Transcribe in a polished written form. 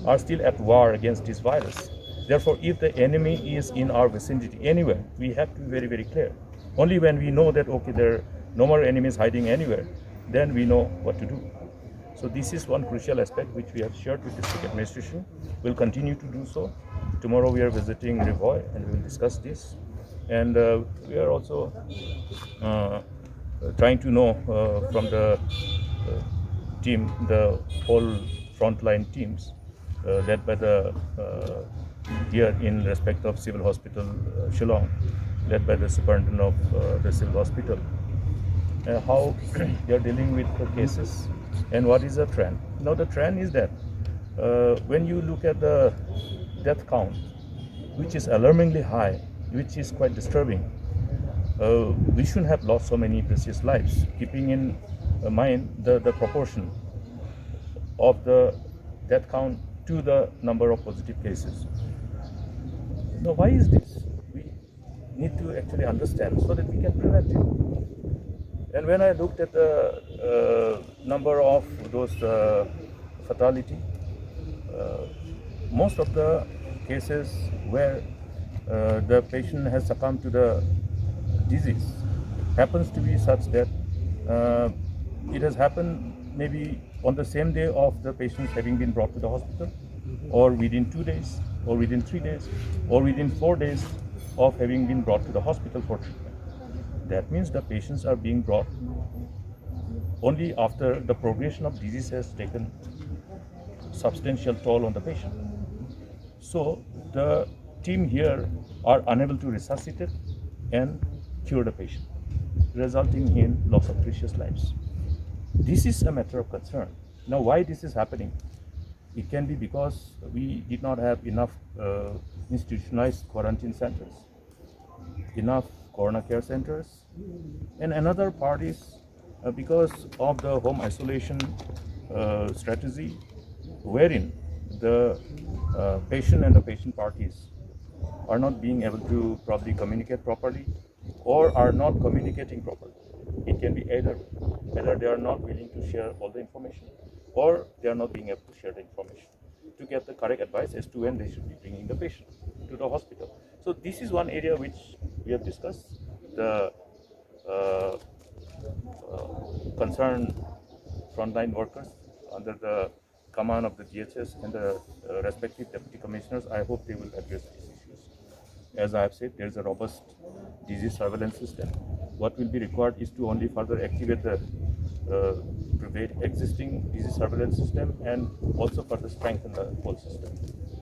are still at war against this virus. Therefore, if the enemy is in our vicinity anywhere, we have to be very, very clear. Only when we know that, okay, there are no more enemies hiding anywhere, then we know what to do. So this is one crucial aspect which we have shared with district administration. We'll continue to do so. Tomorrow we are visiting Rieh and we will discuss this. And we are also trying to know from the team, the whole frontline teams led by the here in respect of Civil Hospital Shillong, led by the superintendent of the Civil Hospital, how they are dealing with the cases and what is the trend. Now the trend is that when you look at the death count, which is alarmingly high, which is quite disturbing, we shouldn't have lost so many precious lives, keeping in mind the proportion of the death count to the number of positive cases. Now, why is this? We need to actually understand so that we can prevent it. And when I looked at the number of those fatality, most of the cases where the patient has succumbed to the disease happens to be such that it has happened maybe on the same day of the patients having been brought to the hospital, or within 2 days, or within 3 days, or within 4 days of having been brought to the hospital for treatment. That means the patients are being brought only after the progression of disease has taken substantial toll on the patient. So the team here are unable to resuscitate and cure the patient, resulting in loss of precious lives. This is a matter of concern. Now, why this is happening? It can be because we did not have enough institutionalized quarantine centers, enough corona care centers, and another part is because of the home isolation strategy, wherein the patient and the patient parties are not being able to probably communicate properly or are not communicating properly. It can be either they are not willing to share all the information or they are not being able to share the information to get the correct advice as to when they should be bringing the patient to the hospital. So this is one area which we have discussed. The concerned frontline workers under the command of the GHS and the respective deputy commissioners, I hope they will address these issues. As I have said, there is a robust disease surveillance system. What will be required is to only further activate the existing disease surveillance system and also further strengthen the whole system.